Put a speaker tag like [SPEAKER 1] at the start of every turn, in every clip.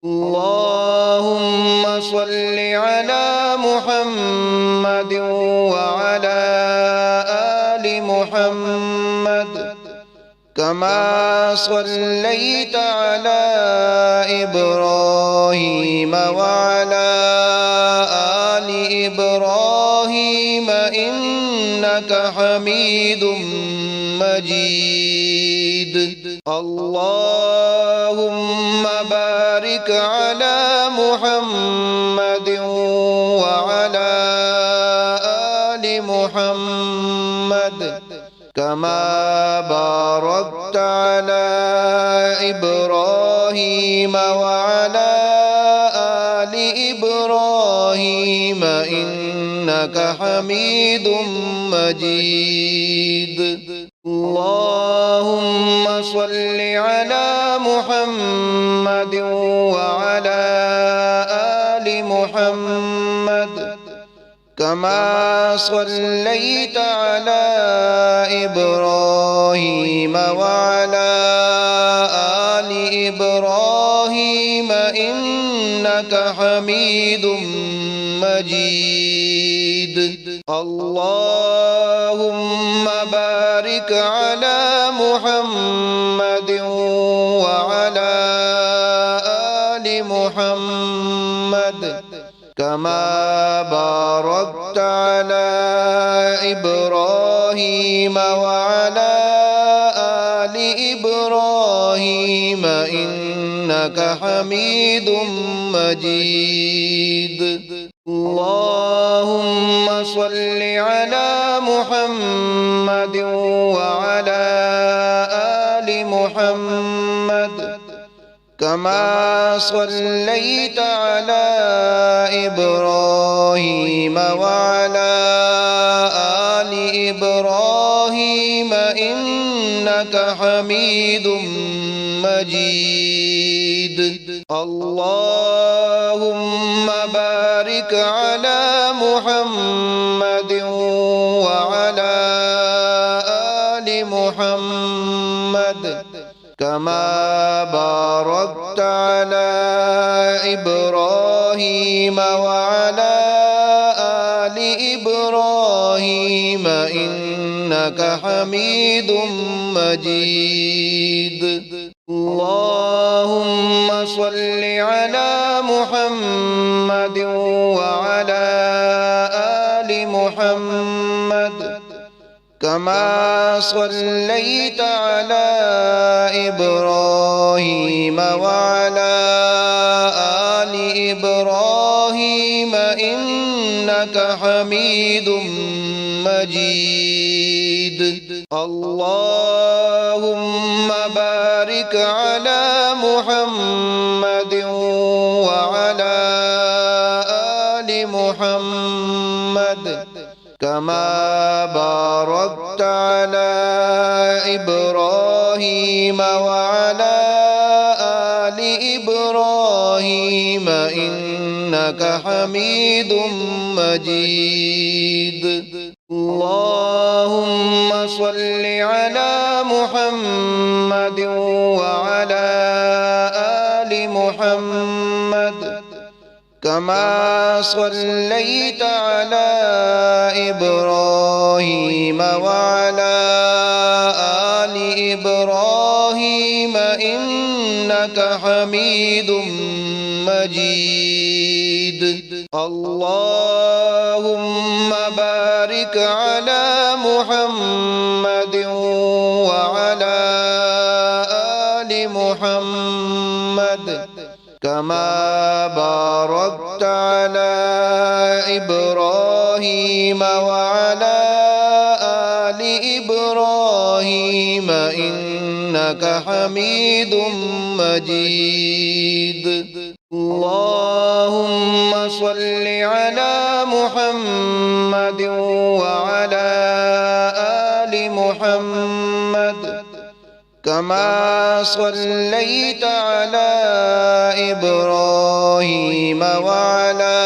[SPEAKER 1] اللهم صل على محمد وعلى آل محمد كما صليت على إبراهيم وعلى آل إبراهيم إنك حميد مجيد. اللهم بارك على محمد وعلى آل محمد كما باركت على إبراهيم وعلى آل إبراهيم إنك حميد مجيد. اللهم صل على محمد وعلى آل محمد كما صليت على إبراهيم وعلى آل إبراهيم إنك حميد مجيد. اللهم بارك على محمد وعلى آل محمد كما باركت على إبراهيم وعلى آل إبراهيم إنك حميد مجيد. اللهم صل على محمد وعلى آل محمد كما صليت على إبراهيم وعلى آل إبراهيم إنك حميد مجيد. اللهم بارك على محمد وعلى آل محمد كما باركت على إبراهيم وعلى آل إبراهيم إنك حميد مجيد. اللهم صل على محمد وعلى آل محمد كما صليت على إبراهيم وعلى آل إبراهيم إنك حميد مجيد. اللهم بارك على محمد وعلى آل محمد كما باركت على إبراهيم وعلى آل إبراهيم إنك حميد مجيد. اللهم صل على محمد وعلى آل محمد كما صليت على إبراهيم وعلى آل إبراهيم إنك حميد مجيد. اللهم بارك على محمد وعلى آل محمد كما باركت على إبراهيم وعلى آل إبراهيم إنك حميد مجيد. اللهم صل على محمد وعلى آل محمد كما صليت على إبراهيم وعلى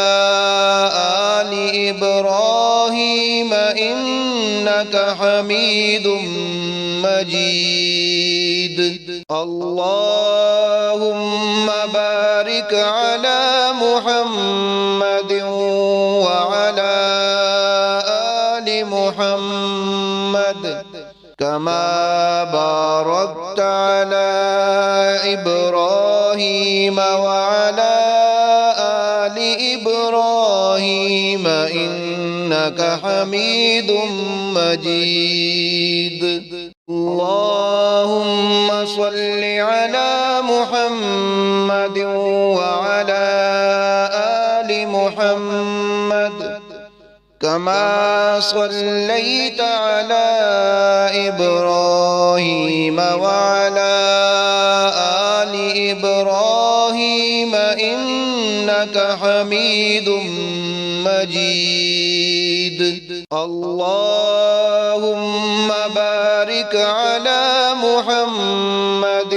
[SPEAKER 1] آل إبراهيم إنك حميد مجيد. اللهم بارك بارك على محمد وعلى آل محمد كما باركت على إبراهيم وعلى آل إبراهيم إنك حميد مجيد اللهم صل على محمد وعلى آل محمد كما صليت على إبراهيم وعلى آل إبراهيم إنك حميد مجيد اللهم بارك على محمد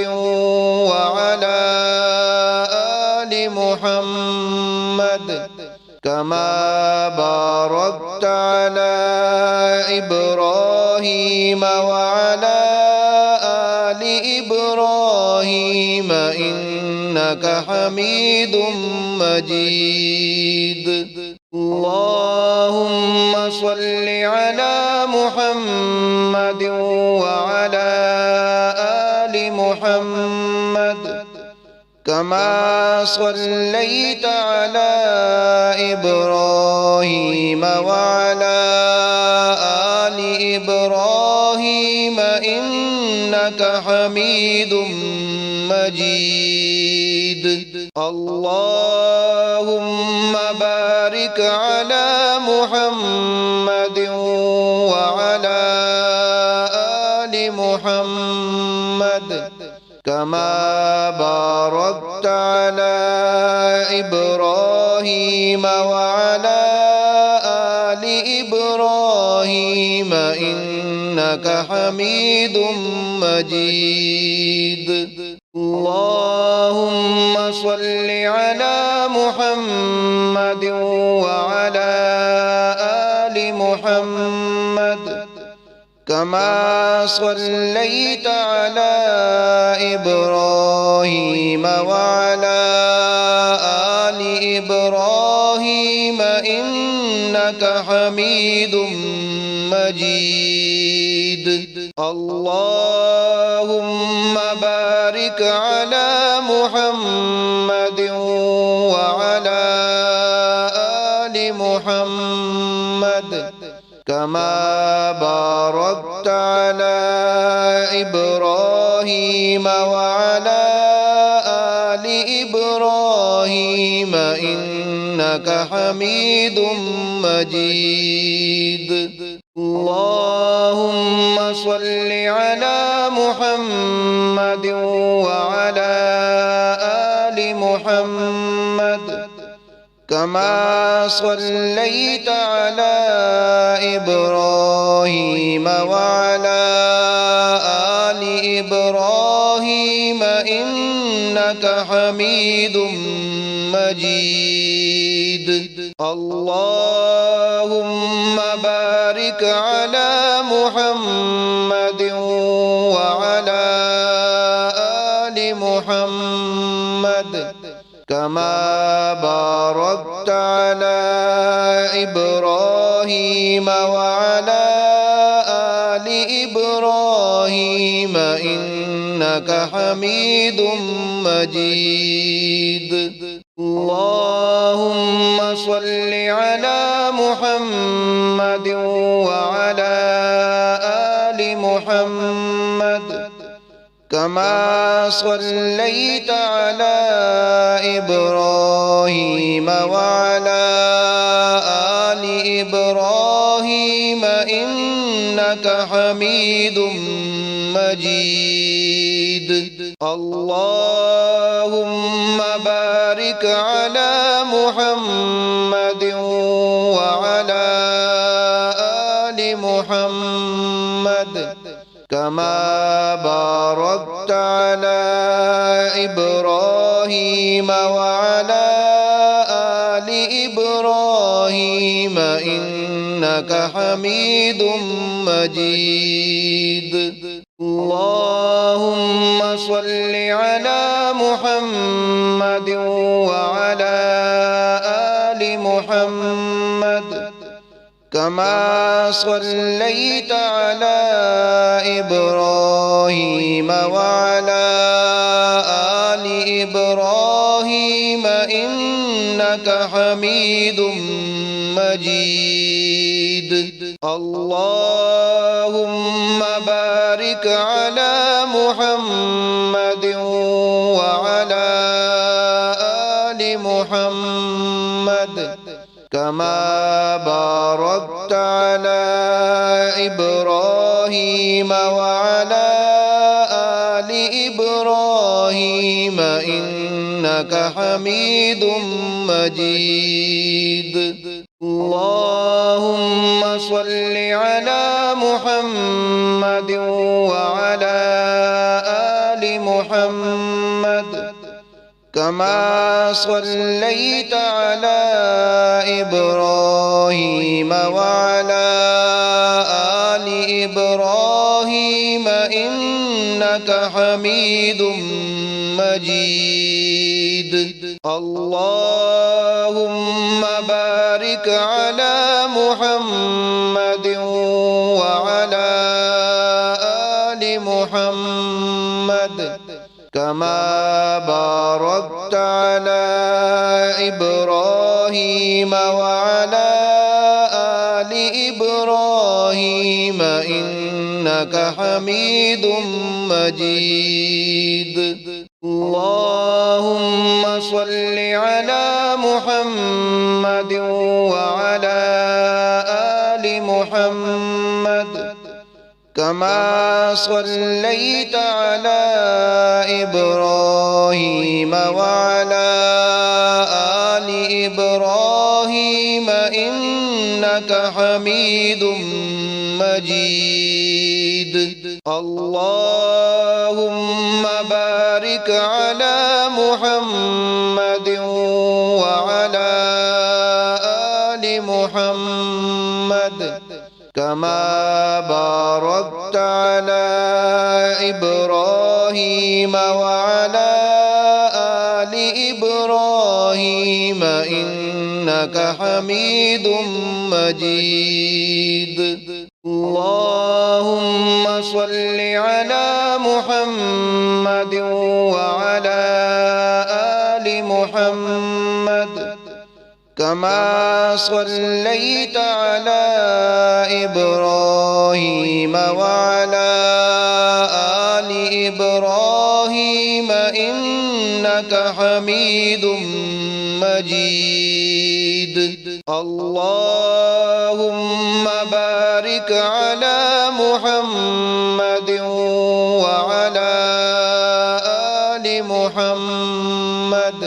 [SPEAKER 1] وعلى آل محمد كما باركت على إبراهيم وعلى آل إبراهيم إنك حميد مجيد اللهم صل على محمد وعلى آل محمد كما صليت على إبراهيم وعلى آل إبراهيم إنك حميد مجيد اللهم بارك على محمد وعلى آل محمد كما باركت على إبراهيم وعلى آل إبراهيم إنك حميد مجيد اللهم صل على محمد وعلى آل محمد كما صليت على إبراهيم وعلى آل إبراهيم إنك حميد مجيد اللهم بارك على محمد وعلى آل محمد كما باركت على إبراهيم وعلى آل إبراهيم إنك حميد مجيد اللهم صل على محمد وعلى آل محمد كما صليت على إبراهيم وعلى آل إبراهيم إنك حميد مجيد اللهم بارك على محمد وعلى آل محمد كما باركت على إبراهيم وعلى آل إبراهيم إنك حميد مجيد اللهم صل على محمد وعلى آل محمد كما صليت على إبراهيم وعلى آل إبراهيم إنك حميد مجيد اللهم بارك على محمد وعلى آل محمد كما باركت على إبراهيم وعلى آل إبراهيم إنك حميد مجيد اللهم صل على محمد وعلى آل محمد كما صليت على إبراهيم وعلى آل إبراهيم إنك حميد مجيد اللهم بارك على محمد وعلى آل محمد كما باركت على إبراهيم وعلى آل إبراهيم إنك حميد مجيد اللهم صل على محمد وعلى آل محمد كما صليت على إبراهيم وعلى آل إبراهيم إنك حميد مجيد اللهم بارك على محمد وعلى آل محمد كما باركت على إبراهيم وعلى آل إبراهيم إنك حميد مجيد اللهم صل على محمد وعلى آل محمد كما صليت على إبراهيم وعلى آل إبراهيم إنك حميد مجيد اللهم بارك على محمد وعلى آل محمد كما باركت على إبراهيم وعلى آل إبراهيم إنك حميد مجيد اللهم صل على محمد وعلى آل محمد كما صليت على إبراهيم وعلى آل إبراهيم إنك حميد مجيد اللهم بارك على محمد وعلى آل محمد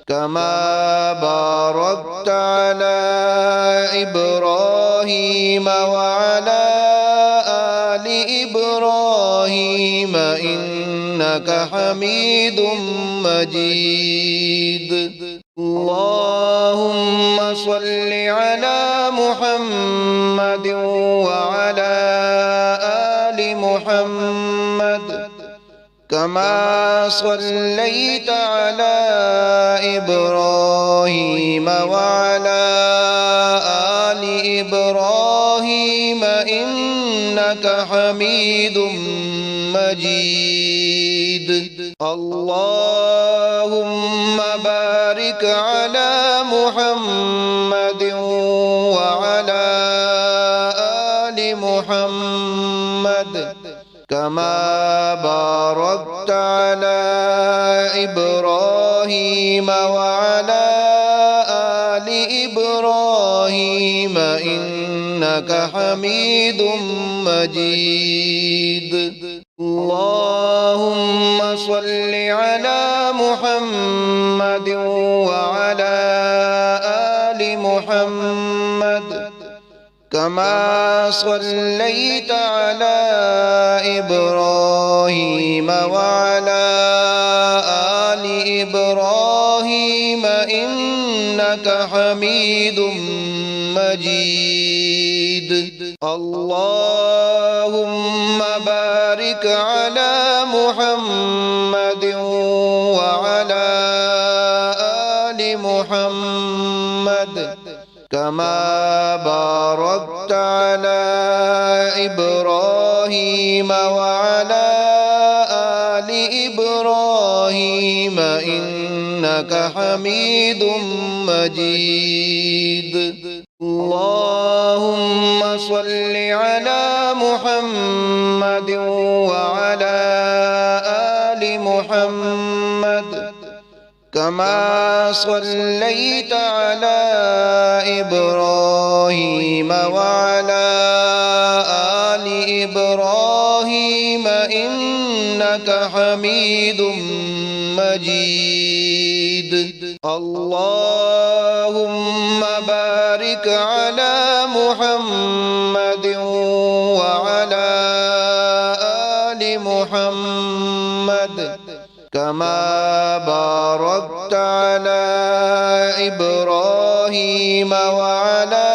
[SPEAKER 1] كما باركت على إبراهيم وعلى آل إبراهيم إنك حميد مجيد اللهم صل على محمد وعلى آل محمد كما صليت على إبراهيم وعلى آل إبراهيم إنك حميد مجيد اللهم بارك على محمد وعلى آل محمد كما باركت على إبراهيم وعلى آل إبراهيم إنك حميد مجيد اللهم صل على محمد وعلى آل محمد كما صليت على إبراهيم وعلى آل إبراهيم إنك حميد مجيد اللهم بارك على محمد وعلى آل محمد كما باركت على إبراهيم وعلى آل إبراهيم إنك حميد مجيد اللهم صل على محمد وعلى آل محمد كما صليت على إبراهيم وعلى آل إبراهيم إنك حميد مجيد اللهم بارك على محمد وعلى آل محمد كما باركت على إبراهيم وعلى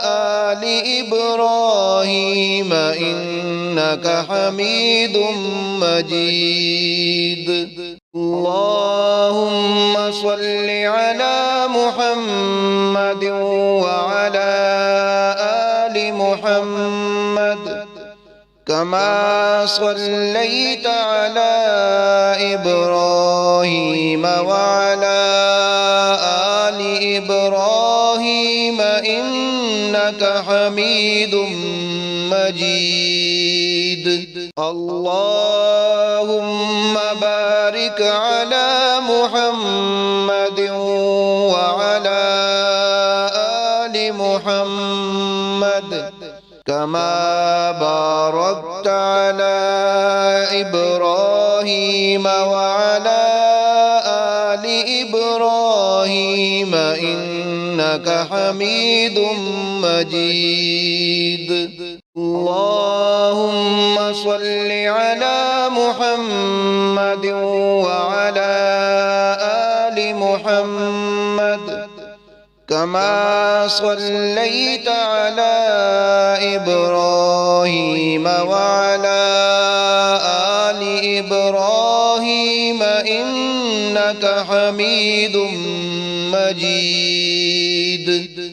[SPEAKER 1] آل إبراهيم إنك حميد مجيد اللهم صل على محمد وعلى آل محمد كما صليت على إبراهيم وعلى آل إبراهيم إنك حميد مجيد اللهم بارك على محمد وعلى آل محمد كما باركت على إبراهيم وعلى آل إبراهيم إنك حميد مجيد اللهم صل على محمد وعلى آل محمد كما صليت على إبراهيم وعلى آل إبراهيم إنك حميد مجيد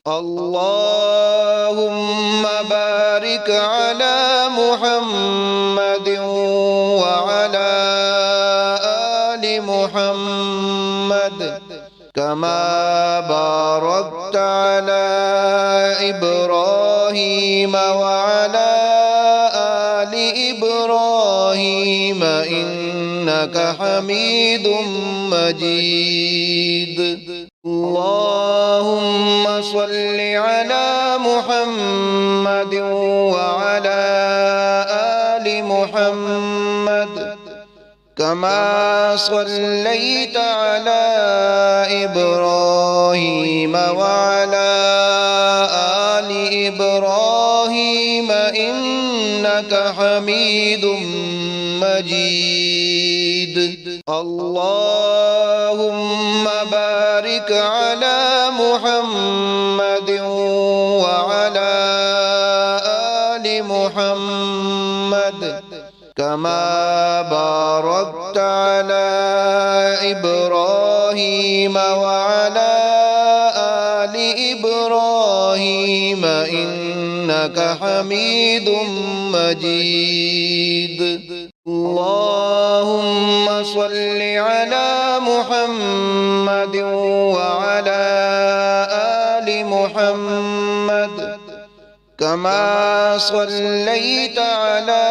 [SPEAKER 1] اللهم بارك على محمد وعلى آل محمد كما باركت على إبراهيم وعلى آل إبراهيم إنك حميد مجيد اللهم صل على محمد وعلى آل محمد كما صليت على إبراهيم وعلى آل إبراهيم إنك حميد مجيد اللهم بارك على محمد وعلى آل محمد كما باركت على إبراهيم وعلى آل إبراهيم إنك حميد مجيد اللهم صل على محمد وعلى آل محمد كما صليت على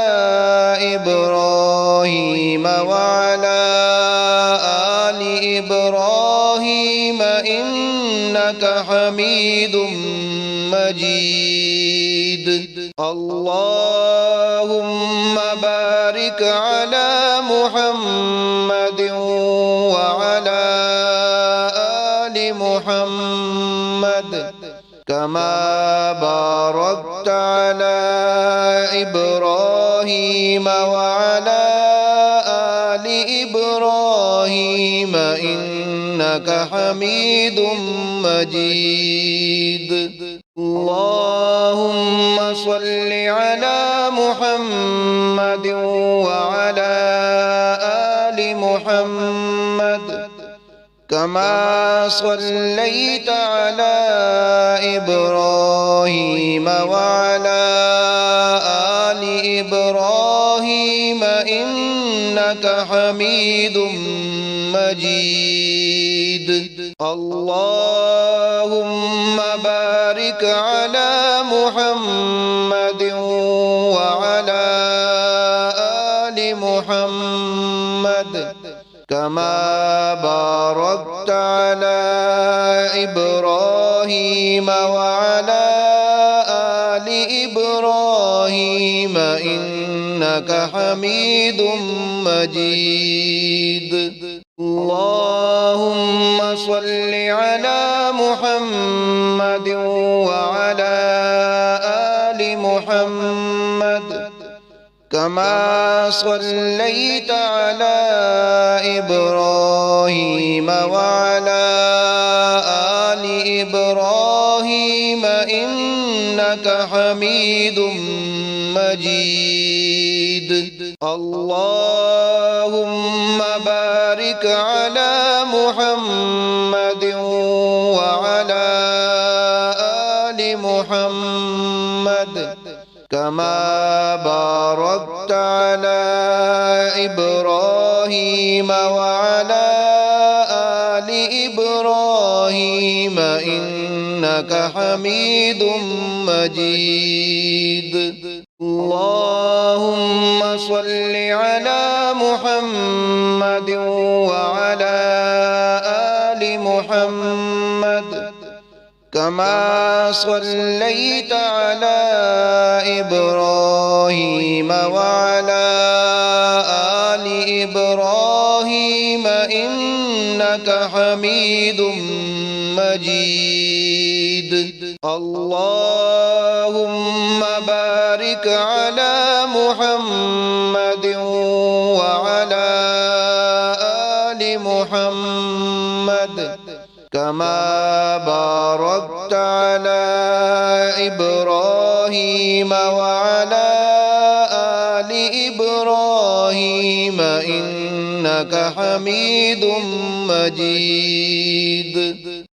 [SPEAKER 1] إبراهيم وعلى آل إبراهيم إنك حميد مجيد اللهم بارك على محمد وعلى آل محمد كما باركت على إبراهيم وعلى آل إبراهيم إنك حميد مجيد اللهم صل على محمد وعلى آل محمد كما صليت على إبراهيم وعلى آل إبراهيم إنك حميد مجيد. اللهم بارك على محمد وعلى آل محمد كما باركت على إبراهيم وعلى آل إبراهيم إنك حميد مجيد. اللهم صل على محمد وعلى آل محمد كما صليت على إبراهيم وعلى آل إبراهيم إنك حميد مجيد. اللهم بارك على محمد وعلى آل محمد كما باركت على إبراهيم وعلى آل إبراهيم إنك حميد مجيد. اللهم صل على محمد وعلى آل محمد كما صليت على إبراهيم وعلى آل إبراهيم إنك حميد مجيد. اللهم بارك على محمد وعلى آل محمد كما باركت على إبراهيم وعلى آل إبراهيم إنك حميد مجيد.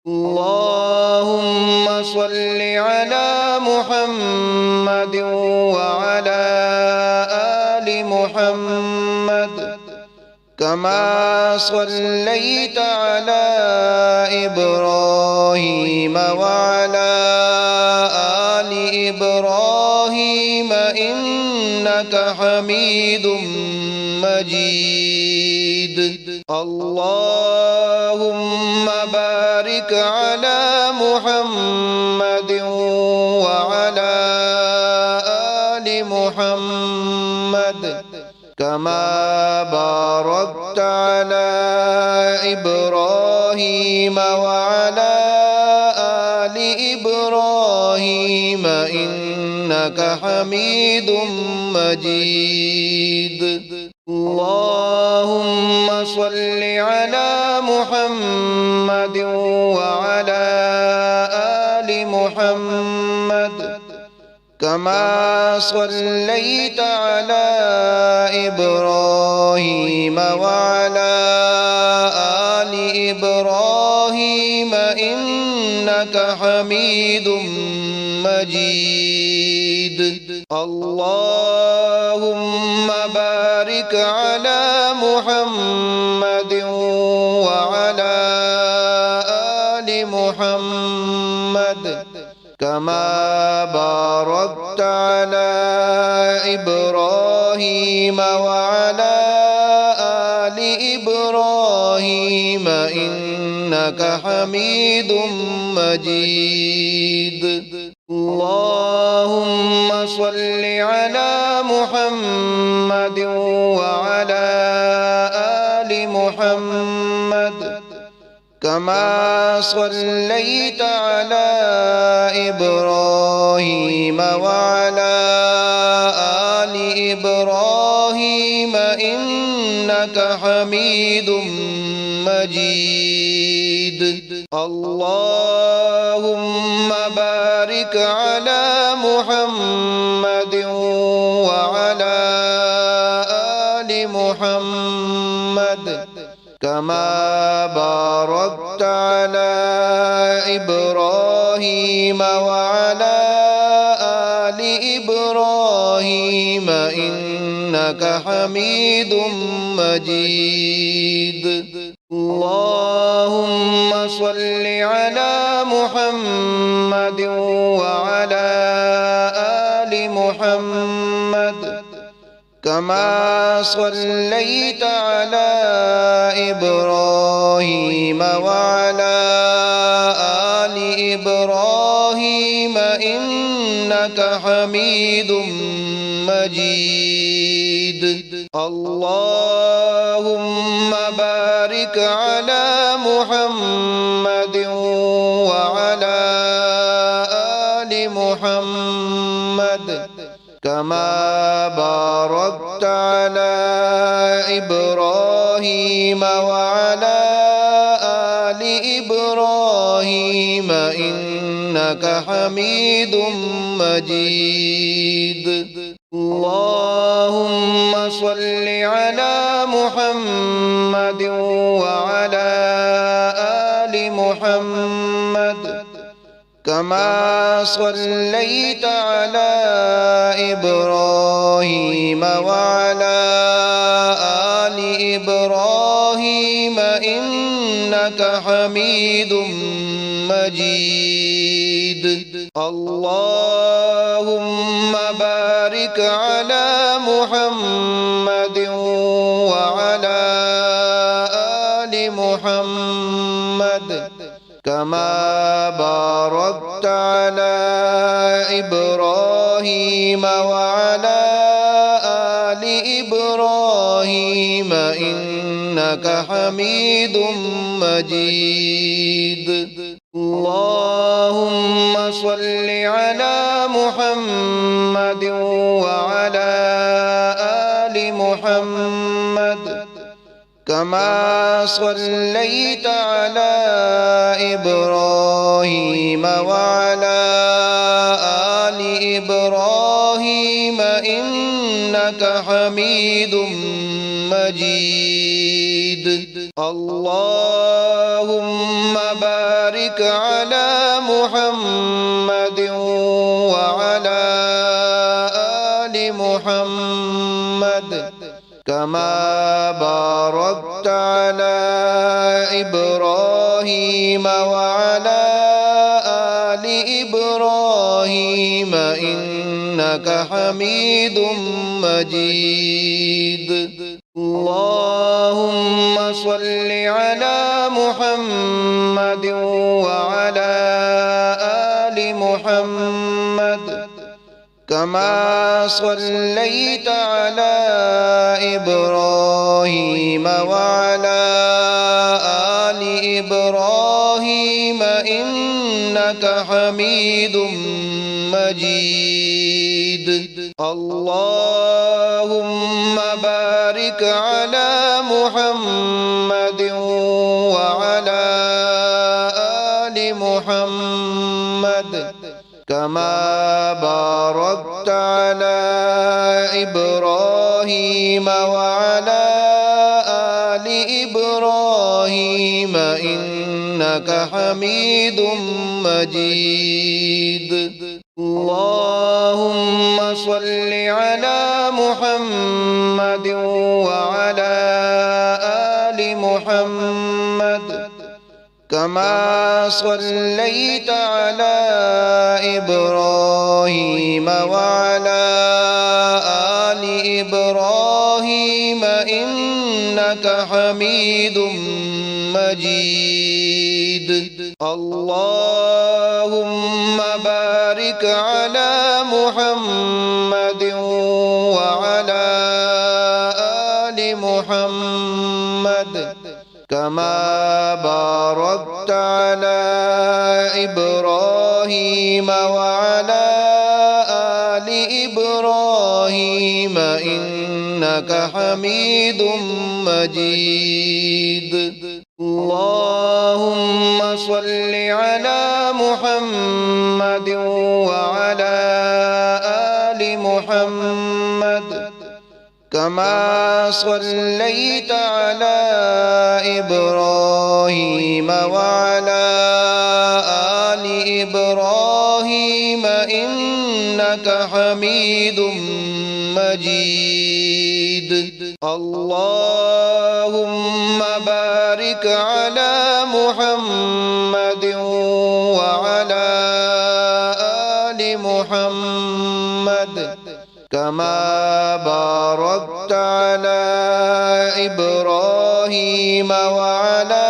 [SPEAKER 1] اللهم صل على محمد وعلى آل محمد كما صليت على إبراهيم وعلى آل إبراهيم إنك حميد مجيد. اللهم بارك على محمد وعلى آل محمد كما باركت على إبراهيم وعلى آل إبراهيم إنك حميد مجيد. اللهم صل على محمد وعلى آل محمد كما صليت على إبراهيم وعلى آل إبراهيم إنك حميد مجيد. اللهم بارك على محمد وعلى آل محمد كما باركت على إبراهيم وعلى آل إبراهيم إنك حميد مجيد. اللهم صل على محمد وعلى آل محمد كما صليت على إبراهيم وعلى آل إبراهيم إنك حميد مجيد. اللهم بارك على محمد وعلى آل محمد كما باركت على إبراهيم وعلى آل إبراهيم إنك حميد مجيد. اللهم صل على محمد وعلى آل محمد كما صليت على إبراهيم وعلى آل إبراهيم إنك حميد مجيد. اللهم بارك على محمد وعلى آل محمد كما باركت على إبراهيم وعلى آل إبراهيم إنك حميد مجيد. اللهم صل على محمد وعلى آل محمد كما صليت على إبراهيم وعلى آل إبراهيم إنك حميد مجيد. اللهم بارك على محمد وعلى آل محمد كما باركت على إبراهيم وعلى آل إبراهيم إنك حميد مجيد. اللهم صل على محمد وعلى آل محمد كما صليت على إبراهيم وعلى آل إبراهيم إنك حميد مجيد. اللهم بارك على محمد وعلى آل محمد كما باركت على إبراهيم وعلى آل إبراهيم إنك حميد مجيد. اللهم صل على محمد وعلى آل محمد كما صليت على إبراهيم وعلى آل إبراهيم إنك حميد مجيد. اللهم بارك على محمد وعلى آل محمد كما باركت على إبراهيم وعلى آل إبراهيم إنك حميد مجيد. اللهم صل على محمد وعلى آل محمد كما صليت على إبراهيم وعلى آل إبراهيم إنك حميد مجيد. اللهم بارك على محمد وعلى آل محمد كما باركت على إبراهيم وعلى آل إبراهيم إنك حميد مجيد. اللهم صل على محمد وعلى آل محمد كما صليت على إبراهيم وعلى إنك حميد مجيد. اللهم بارك على محمد وعلى آل محمد كما باركت على إبراهيم وعلى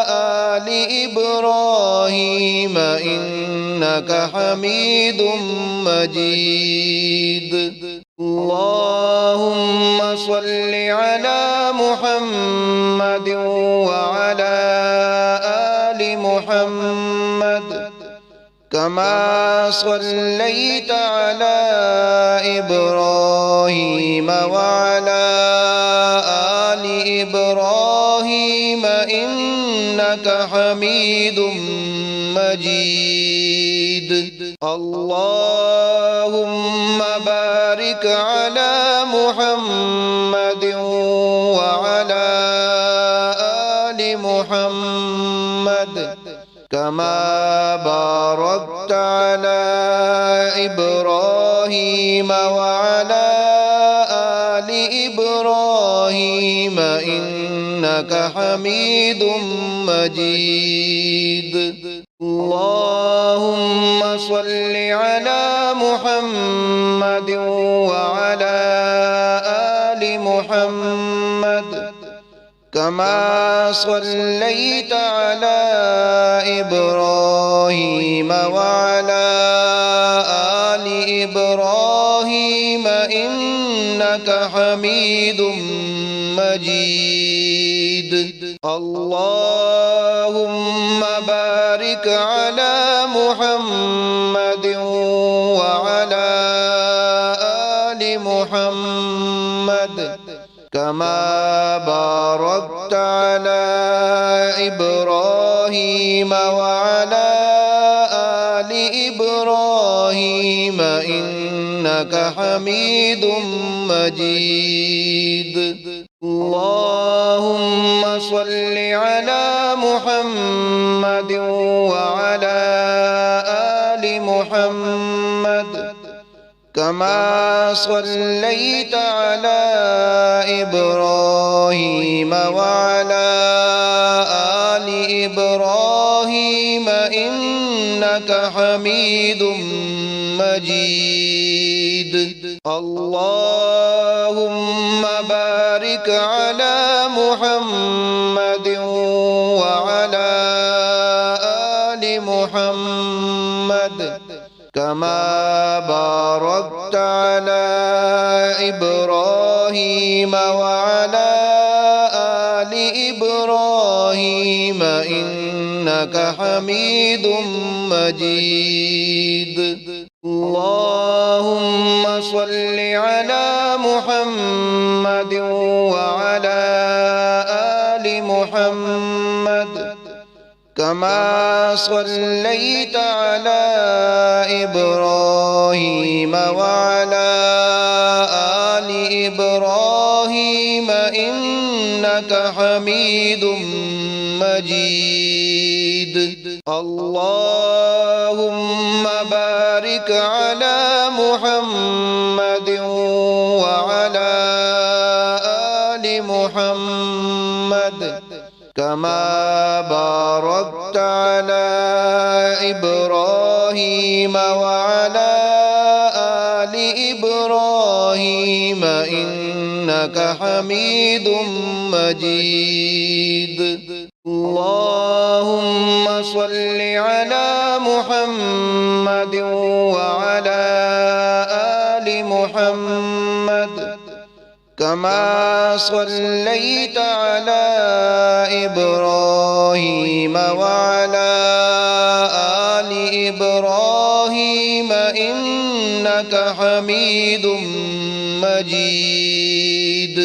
[SPEAKER 1] آل إبراهيم إنك حميد مجيد. اللهم صل على محمد وعلى آل محمد كما صليت على إبراهيم وعلى آل إبراهيم إنك حميد مجيد. اللهم بارك على محمد وعلى آل محمد كما باركت على إبراهيم وعلى آل إبراهيم إنك حميد مجيد. اللهم صل على محمد وعلى آل محمد كما صليت على إبراهيم وعلى آل إبراهيم إنك حميد مجيد. اللهم بارك على محمد وعلى آل محمد كما باركت على إبراهيم وعلى آل إبراهيم إنك حميد مجيد. اللهم صل على محمد وعلى آل محمد كما صليت على إبراهيم وعلى آل إبراهيم إنك حميد مجيد. اللهم بارك على محمد وعلى آل محمد كما باركت على إبراهيم وعلى آل إبراهيم إنك حميد مجيد. اللهم صل على محمد وعلى آل محمد كما صليت على إبراهيم وعلى آل إبراهيم إنك حميد مجيد. اللهم بارك على محمد وعلى آل محمد كما باركت على إبراهيم وعلى آل إبراهيم إنك حميد مجيد. اللهم صل على محمد وعلى آل محمد كما صليت على إبراهيم وعلى آل إبراهيم إنك حميد مجيد.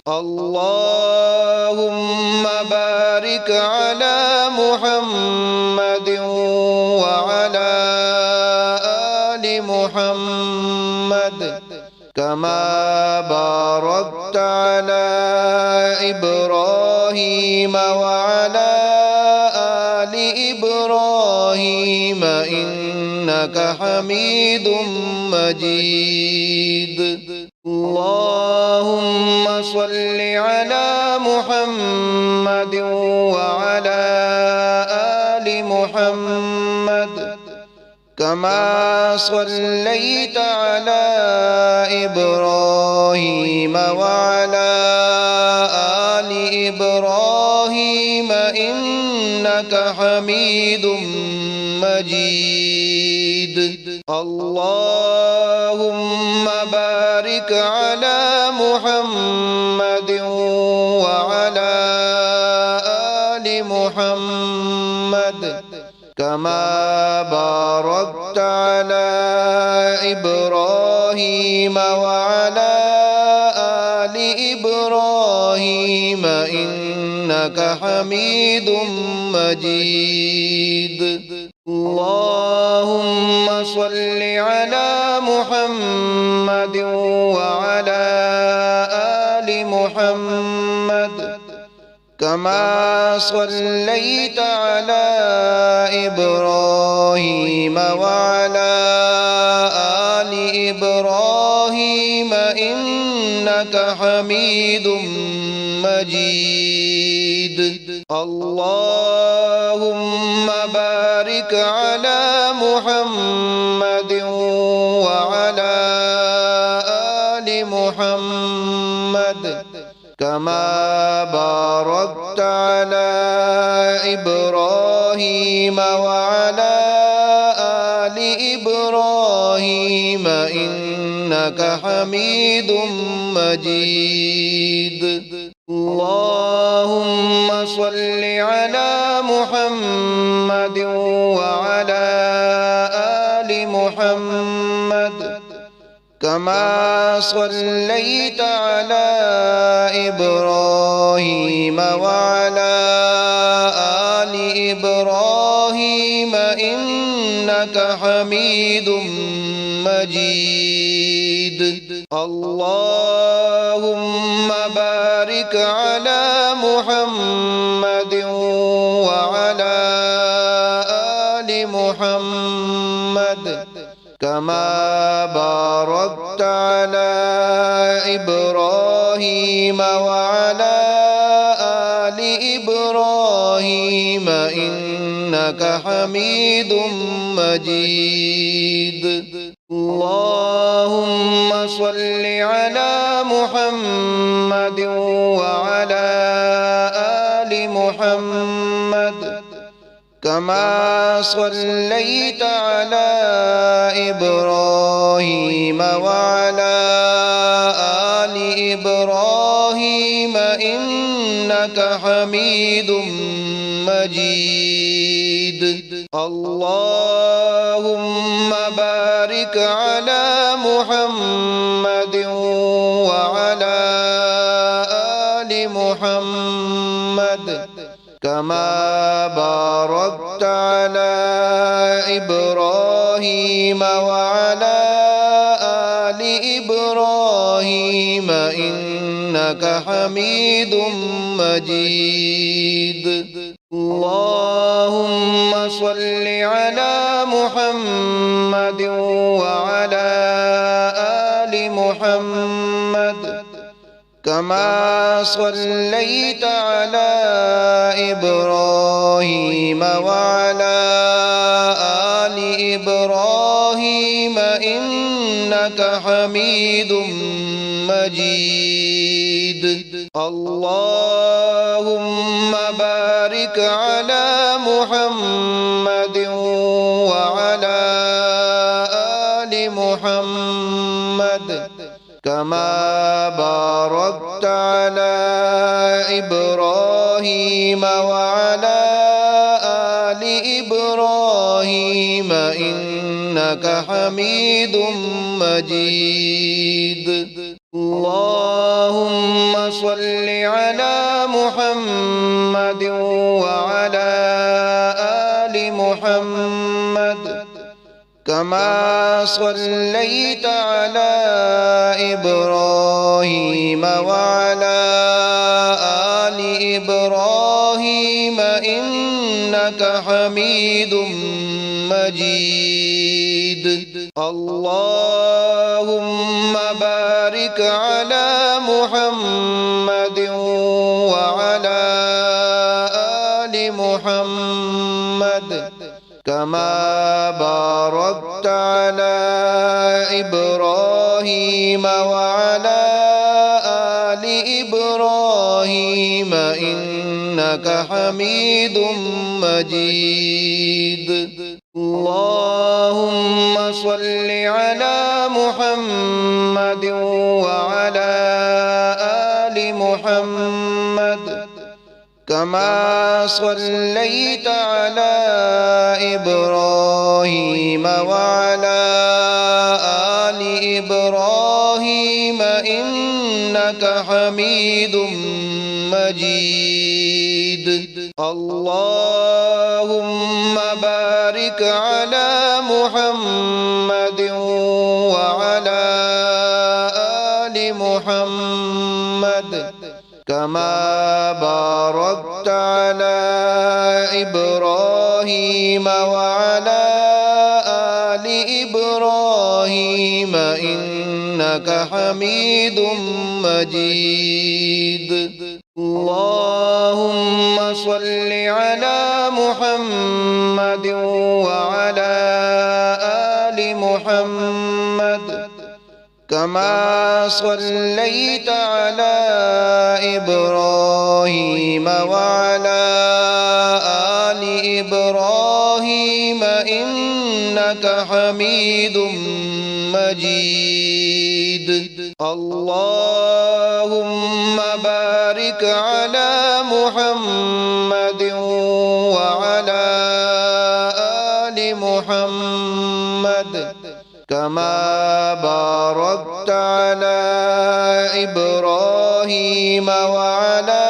[SPEAKER 1] اللهم بارك على محمد وعلى آل محمد كما باركت على إبراهيم وعلى آل إبراهيم إنك إنك حميد مجيد. اللهم صل على محمد وعلى آل محمد كما صليت على إبراهيم وعلى آل إبراهيم إنك حميد مجيد. اللهم بارك على محمد وعلى آل محمد كما باركت على إبراهيم وعلى آل إبراهيم إنك حميد مجيد. اللهم صل على محمد وعلى آل محمد كما صليت على إبراهيم وعلى آل إبراهيم إنك حميد مجيد. اللهم بارك على محمد وعلى آل محمد كما باركت على إبراهيم وعلى آل إبراهيم إنك حميد مجيد. اللهم صل على محمد وعلى آل محمد كما صليت على إبراهيم وعلى آل إبراهيم إنك حميد مجيد. اللهم بارك على محمد وعلى آل محمد كما باركت على إبراهيم وعلى آل إبراهيم إنك حميد مجيد. اللهم صل على محمد وعلى آل محمد كما صليت على إبراهيم وعلى آل إبراهيم إنك حميد مجيد. اللهم بارك على محمد وعلى آل محمد كما باركت على إبراهيم وعلى آل إبراهيم إنك حميد مجيد. اللهم صل على محمد وعلى آل محمد كما صليت على إبراهيم وعلى آل إبراهيم إنك حميد مجيد. اللهم بارك على محمد وعلى آل محمد كما باركت على إبراهيم وعلى آل إبراهيم إنك حميد مجيد. اللهم صل على محمد وعلى آل محمد كما صليت على إبراهيم وعلى آل إبراهيم إنك حميد مجيد. اللهم بارك على محمد وعلى آل محمد كما باركت على إبراهيم وعلى آل إبراهيم إنك حميد مجيد. اللهم صل على محمد وعلى آل محمد كما صليت على إبراهيم وعلى آل إبراهيم إنك حميد مجيد. اللهم بارك على محمد وعلى آل محمد كما باركت على إبراهيم وعلى آل إبراهيم إنك حميد مجيد. اللهم صل على محمد وعلى آل محمد كما صليت على إبراهيم وعلى آل إبراهيم إنك حميد مجيد. اللهم بارك على محمد وعلى آل محمد كما باركت على إبراهيم وعلى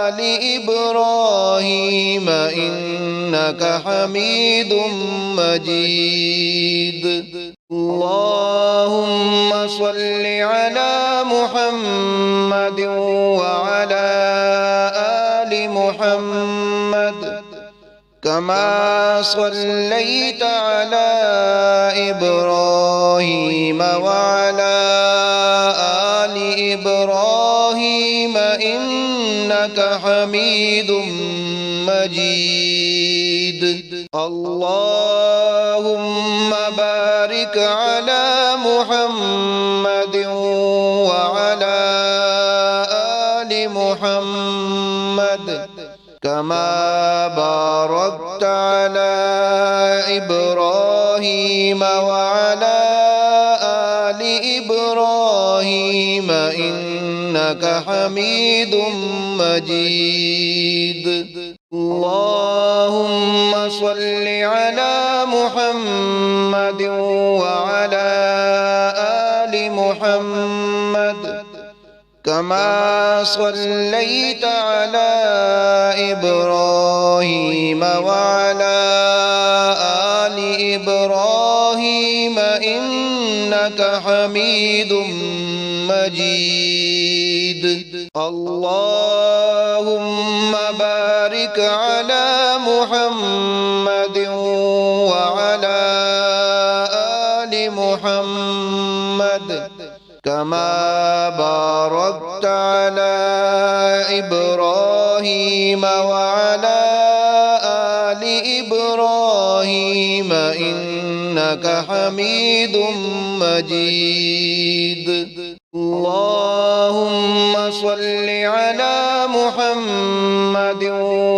[SPEAKER 1] آل إبراهيم إنك حميد مجيد. اللهم صل على محمد وعلى آل محمد كما صليت على إبراهيم وعلى آل إبراهيم إنك حميد مجيد. اللهم بارك على محمد وعلى آل محمد كما باركت على إبراهيم وعلى آل إبراهيم إنك حميد مجيد. اللهم صل على محمد وعلى آل محمد كما صليت على إبراهيم وعلى آل إبراهيم إنك حميد مجيد. اللهم بارك على محمد وعلى آل محمد كما باركت على إبراهيم وعلى آل إبراهيم إنك حميد مجيد. اللهم صل على محمد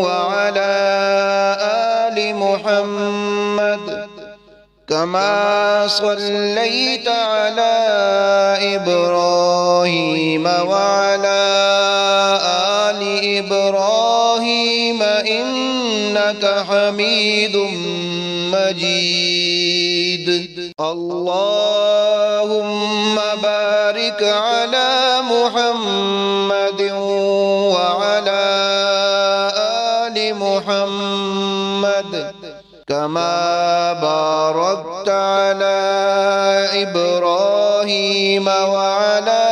[SPEAKER 1] وعلى آل محمد كما صليت على إبراهيم وعلى آل إبراهيم إنك حميد مجيد. اللهم بارك على محمد وعلى آل محمد كما باركت على إبراهيم وعلى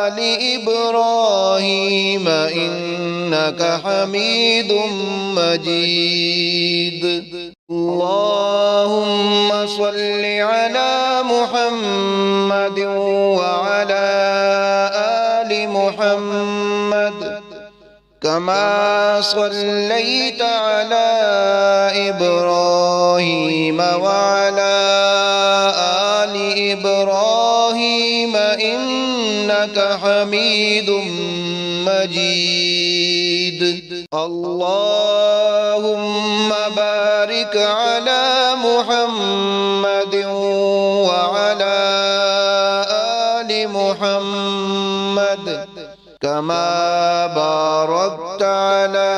[SPEAKER 1] آل إبراهيم إنك إنك حميد مجيد. اللهم صل على محمد وعلى آل محمد كما صليت على إبراهيم وعلى آل إبراهيم إنك حميد مجيد. اللهم بارك على محمد وعلى آل محمد كما باركت على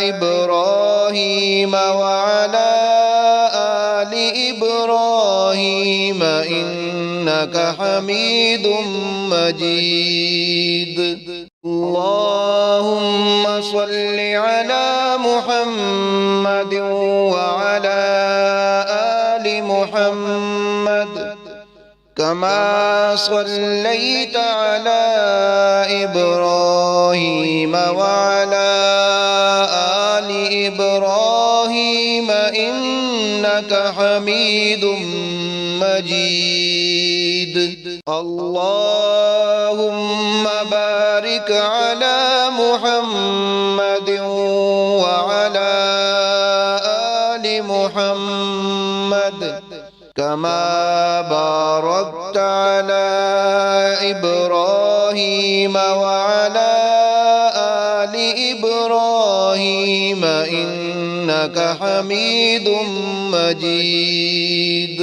[SPEAKER 1] إبراهيم وعلى آل إبراهيم إنك حميد مجيد. اللهم صل على محمد وعلى آل محمد كما صليت على إبراهيم وعلى آل إبراهيم إنك حميد مجيد. اللهم بارك على محمد وعلى آل محمد كما باركت على إبراهيم وعلى آل إبراهيم إنك حميد مجيد.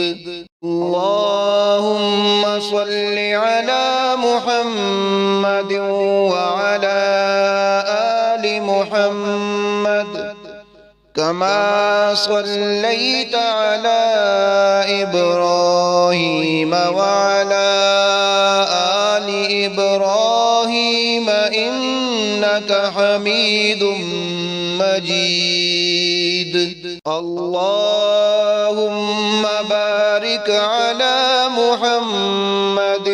[SPEAKER 1] اللهم صل على محمد وعلى آل محمد كما صليت على إبراهيم وعلى آل إبراهيم إنك حميد مجيد. اللهم بارك على محمد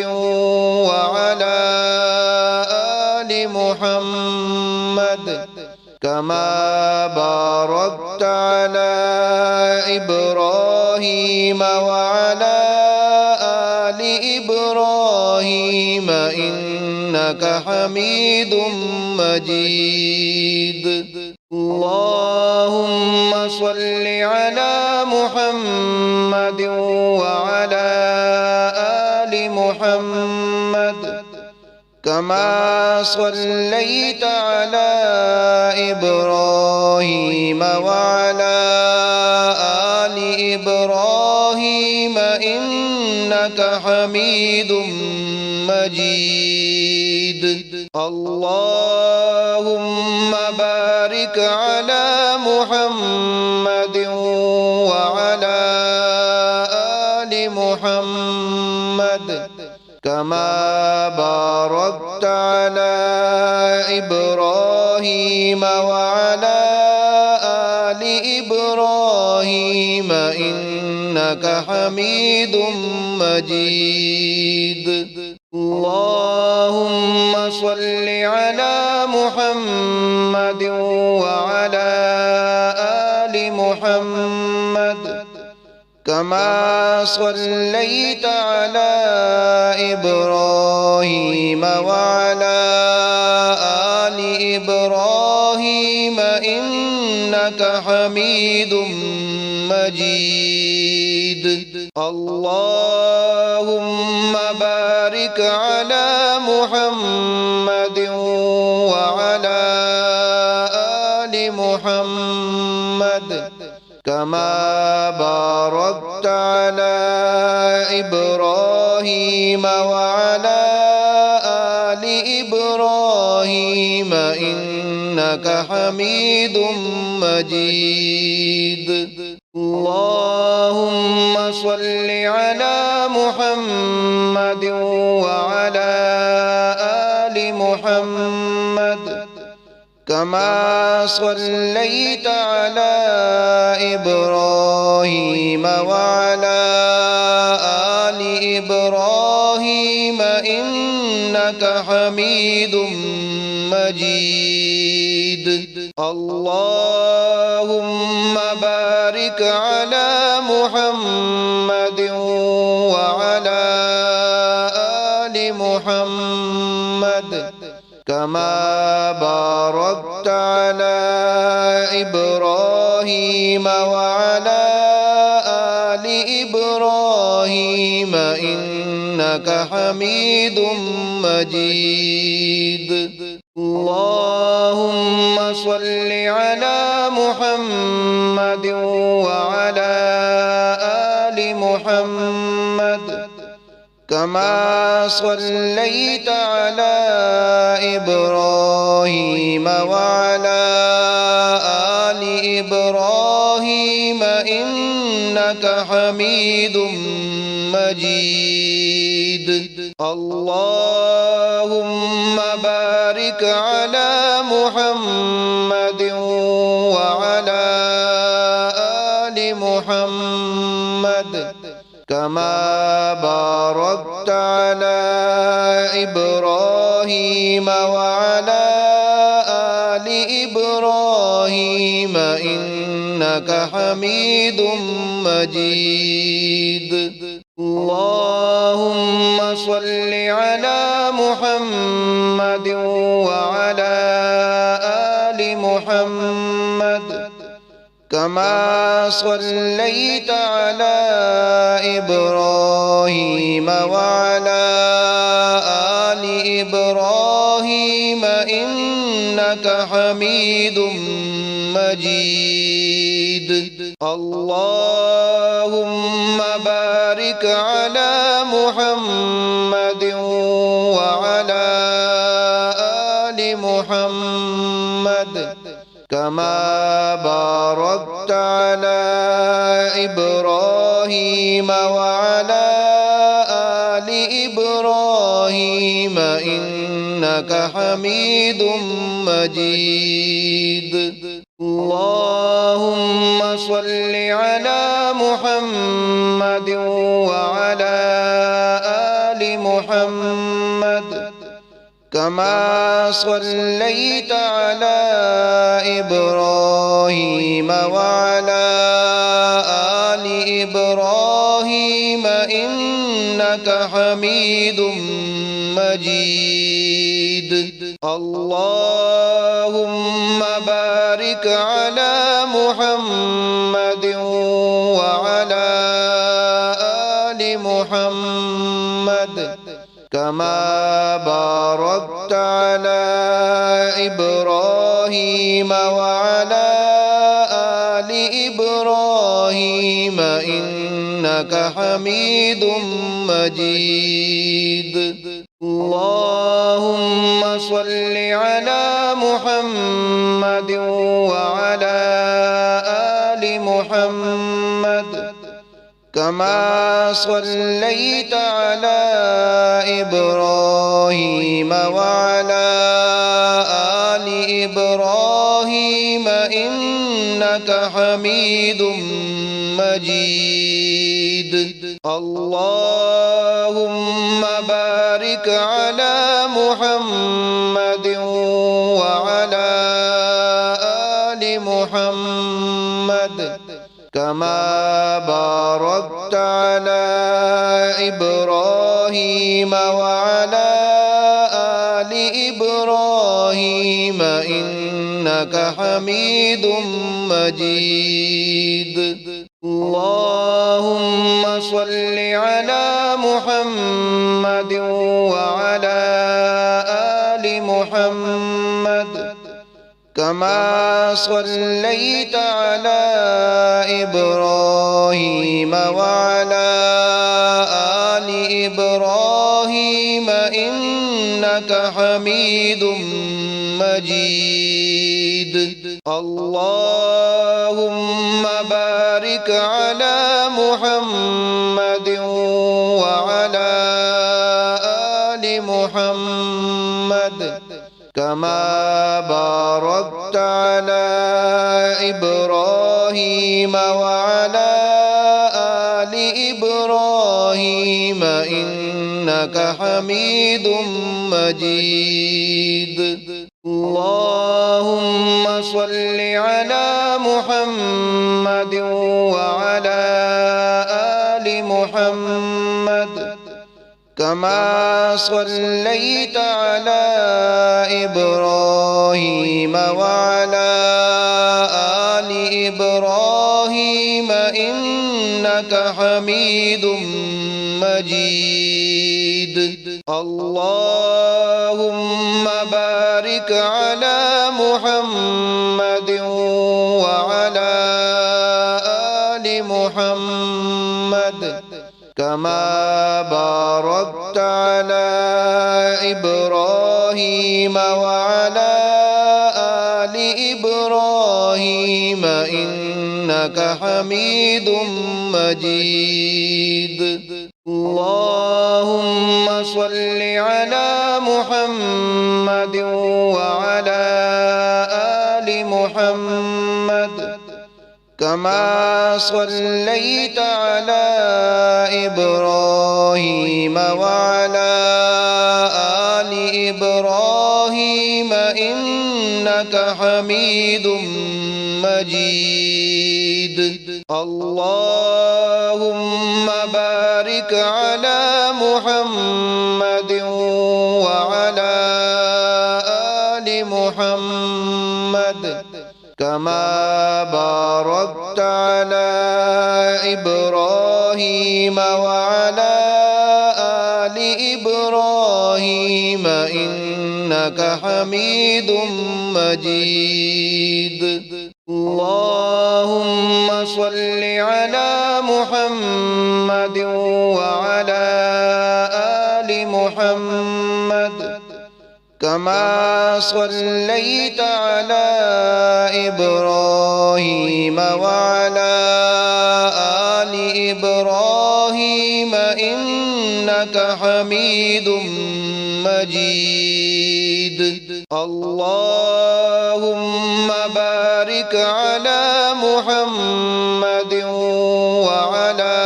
[SPEAKER 1] وعلى آل محمد كما باركت على إبراهيم وعلى آل إبراهيم إنك حميد مجيد. اللهم صل على محمد وعلى آل محمد كما صليت على إبراهيم وعلى آل إبراهيم إنك حميد مجيد. اللهم بارك على محمد وعلى آل محمد كما باركت على إبراهيم وعلى آل إبراهيم إنك حميد مجيد. اللهم صل على محمد وعلى آل محمد كما صليت على إبراهيم وعلى آل إبراهيم إنك حميد مجيد. اللهم بارك على محمد وعلى آل محمد كما باركت على إبراهيم وعلى آل إبراهيم إنك حميد مجيد. اللهم صل على محمد وعلى آل محمد كما صليت على إبراهيم وعلى آل إبراهيم إنك حميد مجيد. اللهم بارك على محمد وعلى آل محمد كما باركت على إبراهيم وعلى آل إبراهيم إنك حميد مجيد. اللهم صل على محمد وعلى آل محمد كما صليت على إبراهيم وعلى آل إبراهيم إنك حميد مجيد. اللهم بارك على محمد وعلى آل محمد كما باركت على إبراهيم وعلى آل إبراهيم إنك حميد مجيد. اللهم صل على محمد وعلى آل محمد كما صليت على إبراهيم وعلى آل إبراهيم إنك حميد مجيد. اللهم بارك على محمد وعلى آل محمد كما باركت على إبراهيم وعلى آل إبراهيم إنك حميد مجيد. اللهم صل على محمد وعلى آل محمد كما صليت على إبراهيم وعلى آل إبراهيم إنك حميد مجيد. اللهم بارك على محمد وعلى آل محمد كما باركت على إبراهيم وعلى آل إبراهيم إنك حميد مجيد. اللهم صل على محمد وعلى آل محمد كما صليت على إبراهيم وعلى آل إبراهيم إنك حميد مجيد. اللهم بارك على محمد وعلى آل محمد كما باركت على إبراهيم وعلى آل إبراهيم إنك حميد مجيد. اللهم صل على محمد وعلى آل محمد كما صليت على إبراهيم وعلى آل إبراهيم إنك حميد مجيد. اللهم بارك على محمد وعلى آل محمد كما باركت على إبراهيم وعلى آل إبراهيم إنك حميد مجيد. اللهم صل محمد وعلى آل محمد كما صليت على إبراهيم وعلى آل إبراهيم إنك حميد مجيد. اللهم بارك على محمد وعلى آل محمد كما باركت على إبراهيم وعلى آل إبراهيم إنك حميد مجيد. اللهم صل على محمد وعلى آل محمد كما صليت على إبراهيم وعلى آل إبراهيم إنك حميد مجيد. اللهم بارك على محمد وعلى آل محمد كما باركت على إبراهيم وعلى آل إبراهيم إنك حميد مجيد. اللهم صل على محمد وعلى آل محمد كما صليت على إبراهيم وعلى آل إبراهيم إنك حميد مجيد. اللهم بارك على محمد وعلى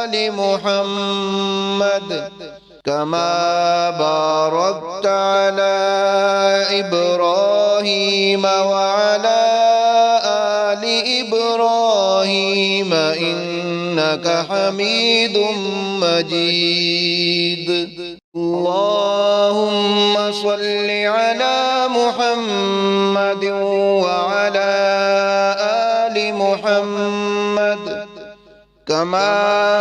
[SPEAKER 1] آل محمد كما باركت على إبراهيم وعلى آل إبراهيم إنك حميد مجيد. اللهم صل على محمد وعلى آل محمد كما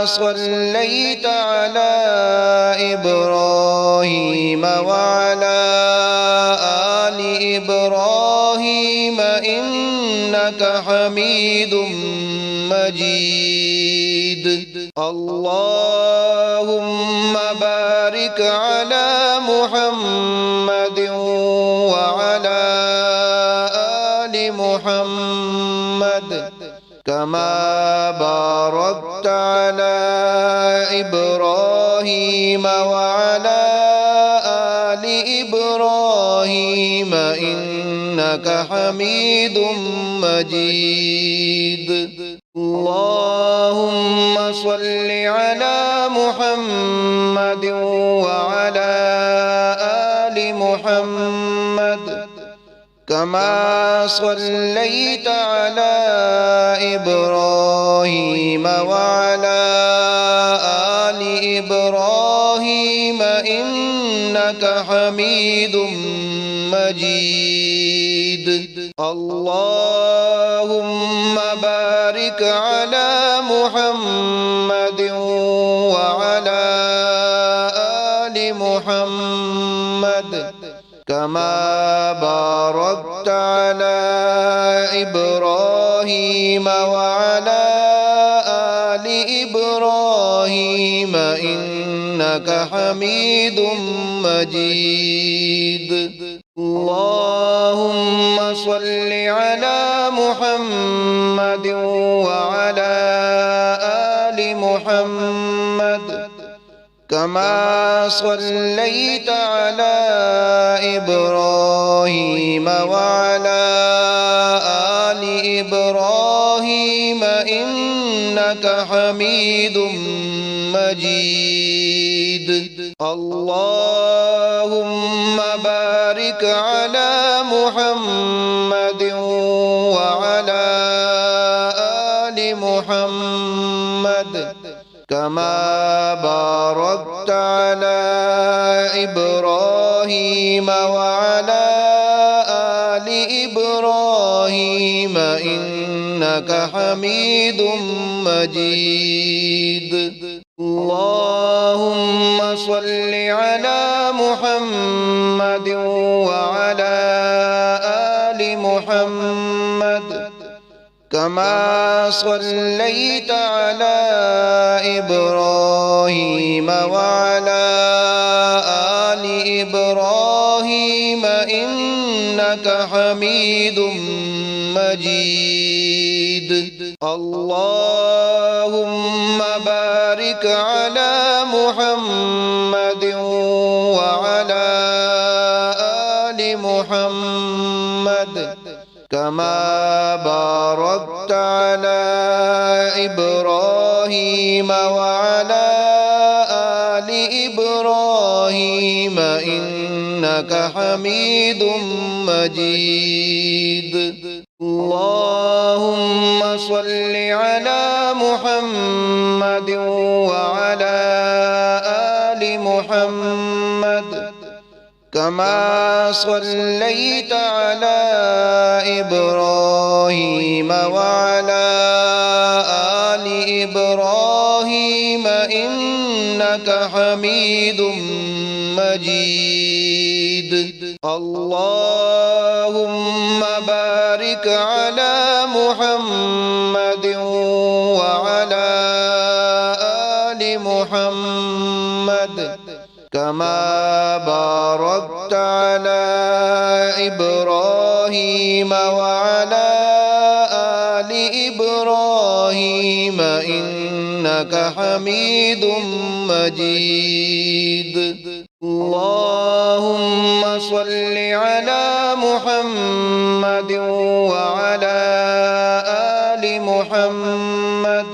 [SPEAKER 1] صليت على إبراهيم وعلى آل إبراهيم إنك حميد مجيد. اللهم بارك على محمد وعلى آل محمد كما باركت على إبراهيم وعلى آل إبراهيم إنك حميد مجيد. اللهم صل على محمد وعلى آل محمد كما صليت على إبراهيم وعلى آل إبراهيم إنك حميد مجيد. اللهم بارك على محمد وعلى آل محمد كما باركت على إبراهيم وعلى آل إبراهيم إنك حميد مجيد. اللهم صل على محمد وعلى آل محمد كما صليت على إبراهيم وعلى آل إبراهيم إنك حميد مجيد. اللهم بارك على محمد وعلى محمد كما باركت على إبراهيم وعلى آل إبراهيم إنك حميد مجيد. اللهم صل على محمد وعلى آل محمد كما صليت على إبراهيم وعلى آل إبراهيم إنك حميد مجيد. اللهم بارك على محمد وعلى آل محمد كما باركت على إبراهيم وعلى آل إبراهيم إنك حميد مجيد. اللهم صل على محمد وعلى آل محمد كما صليت على إبراهيم وعلى آل إبراهيم إنك حميد مجيد. اللهم بارك على محمد وعلى آل محمد كما باركت على إبراهيم وعلى آل إبراهيم إنك حميد مجيد. اللهم صل على محمد وعلى آل محمد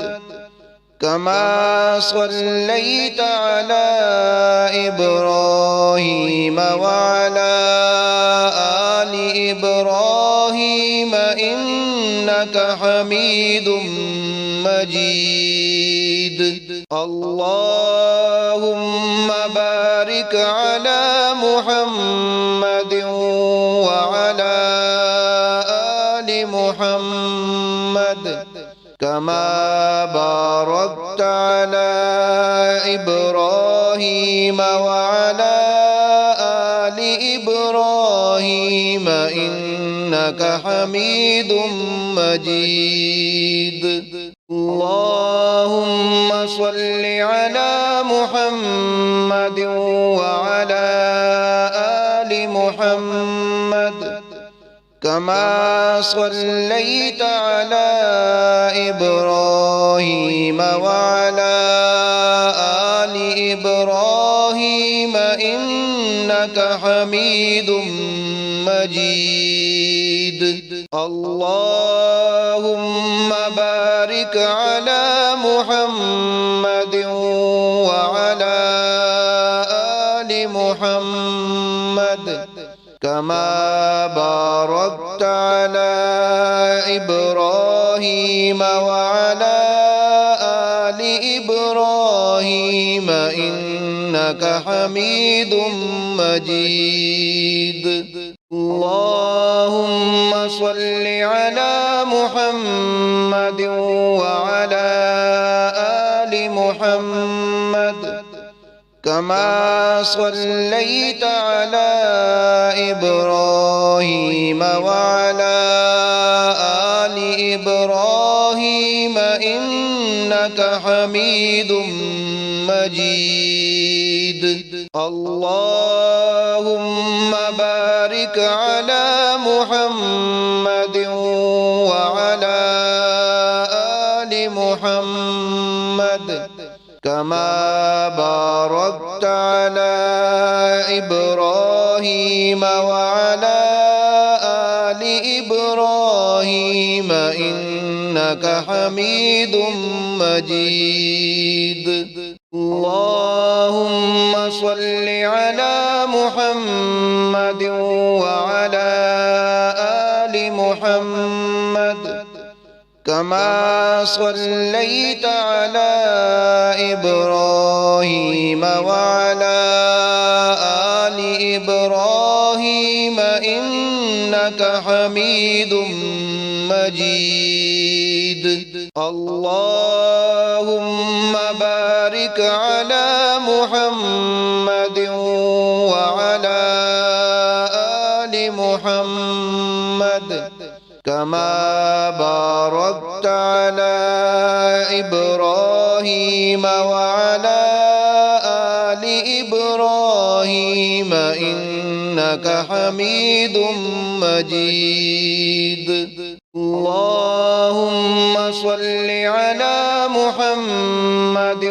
[SPEAKER 1] كما صليت على إبراهيم وعلى آل إبراهيم إنك حميد مجيد. اللهم بارك على محمد وعلى آل محمد كما باركت على إبراهيم وعلى آل إبراهيم إنك حميد مجيد. اللهم صل على محمد وعلى آل محمد كما صليت على إبراهيم وعلى آل إبراهيم إنك حميد مجيد. اللهم بارك على محمد وعلى آل محمد كما باركت على إبراهيم وعلى آل إبراهيم إنك حميد مجيد. اللهم صل على محمد وعلى آل محمد كما صليت على إبراهيم وعلى آل إبراهيم إنك حميد مجيد. اللهم بارك على محمد وعلى آل محمد كما باركت على إبراهيم وعلى آل إبراهيم إنك حميد مجيد. اللهم صل على محمد وعلى آل محمد كما صليت على إبراهيم وعلى آل إبراهيم إنك حميد مجيد. اللهم بارك على محمد وعلى آل محمد كما باركت على إبراهيم وعلى آل إبراهيم إنك حميد مجيد. اللهم صل على محمد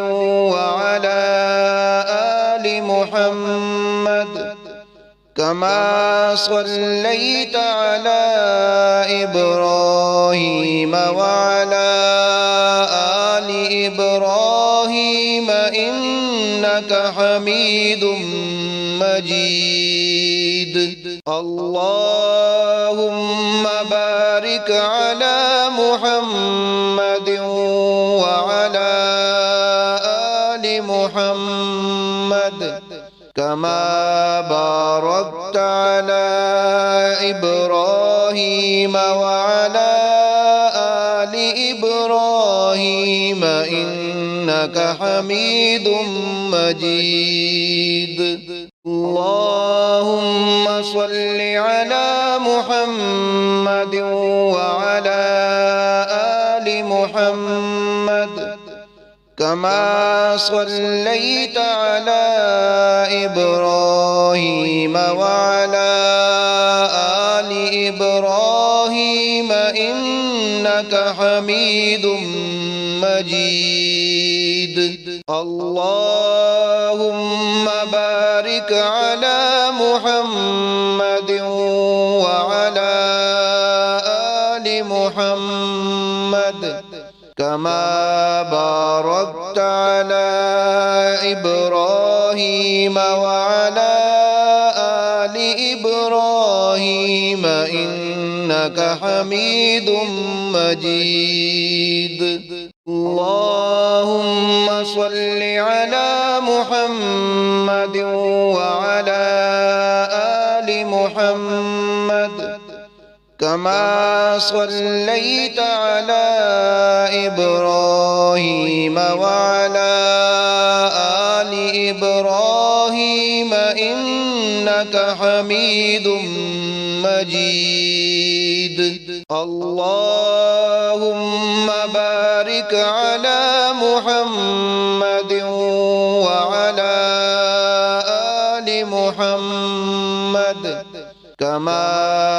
[SPEAKER 1] وعلى آل محمد كما صليت على إبراهيم وعلى آل إبراهيم إنك حميد مجيد. اللهم بارك على محمد وعلى آل محمد كما باركت على إبراهيم وعلى آل إبراهيم إنك حميد مجيد. اللهم صل على محمد وعلى آل محمد كما صليت على إبراهيم وعلى آل إبراهيم إنك حميد مجيد. اللهم بارك على محمد وعلى آل محمد كما باركت على إبراهيم وعلى آل إبراهيم إنك حميد مجيد. اللهم صل على محمد وعلى آل محمد كما صليت على إبراهيم وعلى آل إبراهيم إنك حميد مجيد. اللهم بارك على محمد وعلى آل محمد كما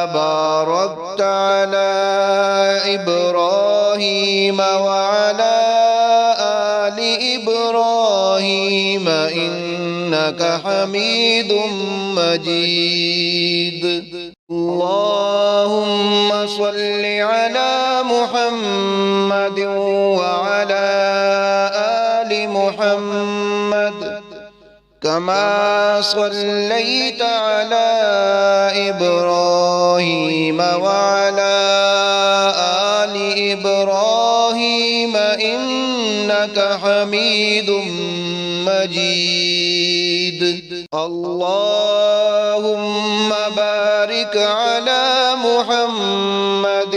[SPEAKER 1] باركت على إبراهيم وعلى آل إبراهيم إنك حميد مجيد. اللهم صل على محمد وعلى آل محمد كما صليت على إبراهيم وعلى آل إبراهيم إنك حميد مجيد. اللهم بارك على محمد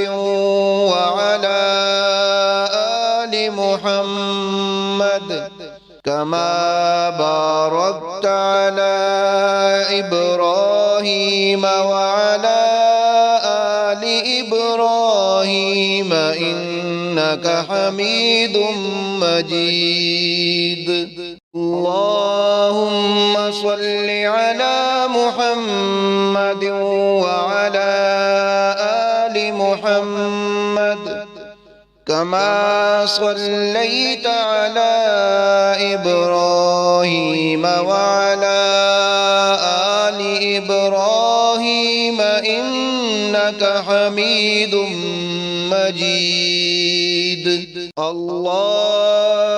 [SPEAKER 1] وعلى آل محمد كما باركت على إبراهيم وعلى آل إبراهيم إنك حميد مجيد. اللهم صل على محمد وعلى آل محمد كما صليت على إبراهيم وعلى آل إبراهيم إنك حميد مجيد. اللهم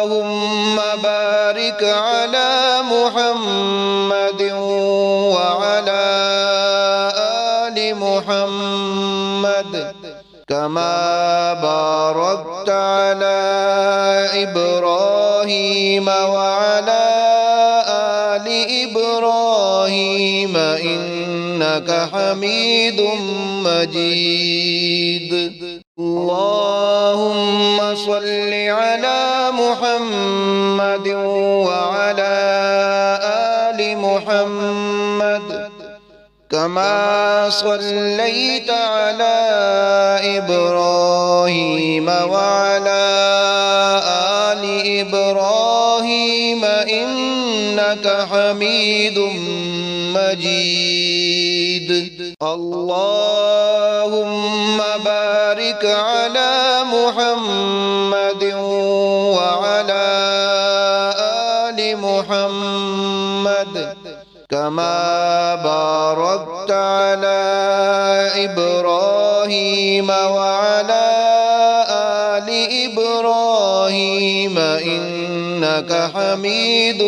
[SPEAKER 1] بارك على محمد وعلى آل محمد كما باركت على إبراهيم وعلى آل إبراهيم إنك حميد مجيد. اللهم صل على محمد وعلى آل محمد كما صليت على إبراهيم وعلى آل إبراهيم إنك حميد مجيد. اللهم بارك على محمد وعلى آل محمد كما باركت على إبراهيم وعلى آل إبراهيم إنك حميد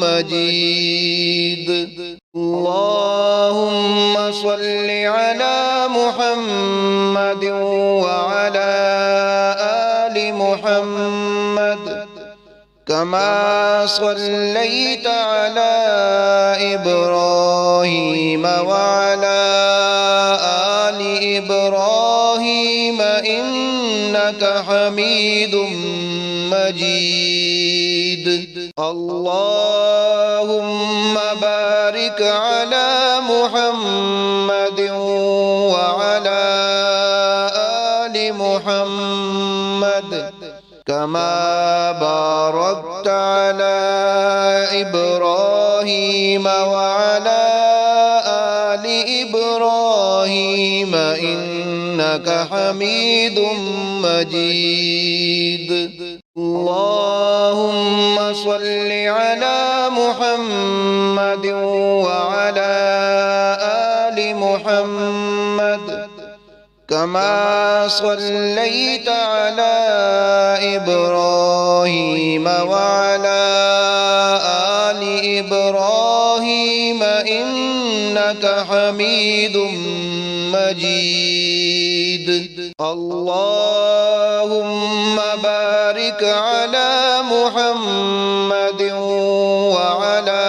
[SPEAKER 1] مجيد. اللهم صل على محمد وعلى آل محمد كما صليت على إبراهيم وعلى آل إبراهيم إنك حميد مجيد. اللهم بارك على محمد وعلى آل محمد كما باركت على إبراهيم وعلى آل إبراهيم إنك حميد مجيد. اللهم صل على محمد وعلى آل محمد كما صليت على إبراهيم وعلى آل إبراهيم إنك حميد مجيد. اللهم بارك على محمد وعلى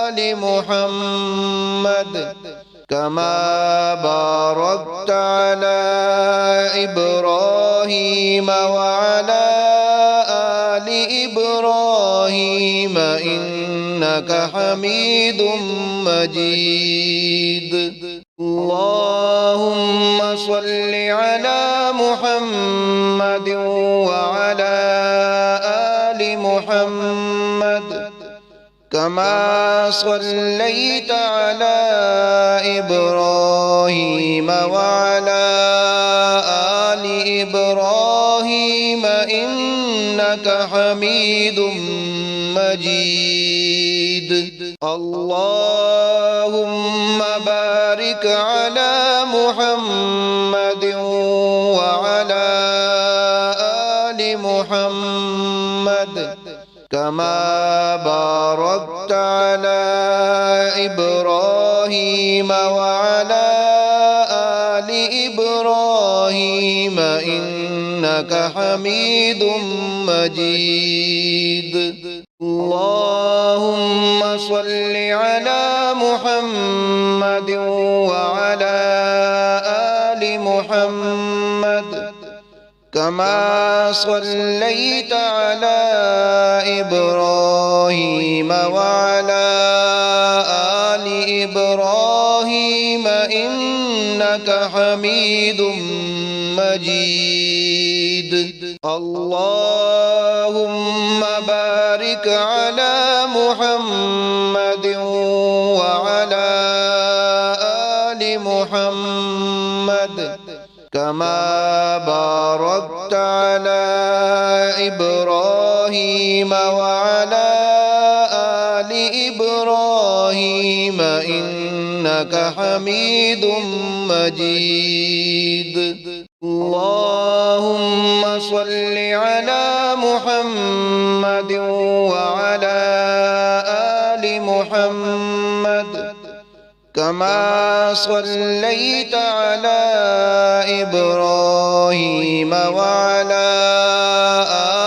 [SPEAKER 1] آل محمد كما باركت على إبراهيم وعلى آل إبراهيم إنك حميد مجيد. اللهم صل على محمد وعلى آل محمد كما صليت على إبراهيم وعلى آل إبراهيم إنك حميد مجيد. اللهم بارك على محمد وعلى آل محمد كما باركت على إبراهيم وعلى آل إبراهيم إنك حميد مجيد. اللهم صل على محمد وعلى آل محمد كما صليت على إبراهيم وعلى آل إبراهيم إنك حميد مجيد. اللهم بارك على محمد وعلى آل محمد كما باركت على إبراهيم وعلى آل إبراهيم إنك حميد مجيد. اللهم صل على محمد وعلى آل محمد كما صليت على إبراهيم وعلى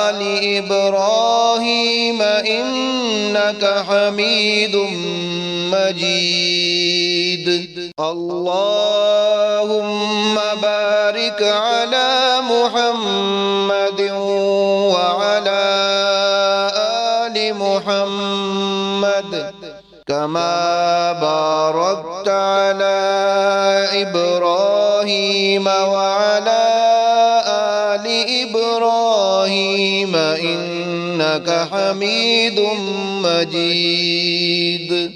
[SPEAKER 1] آل إبراهيم إنك حميد مجيد. اللهم بارك على محمد وعلى آل محمد كما باركت على إبراهيم وعلى آل إبراهيم إنك حميد مجيد.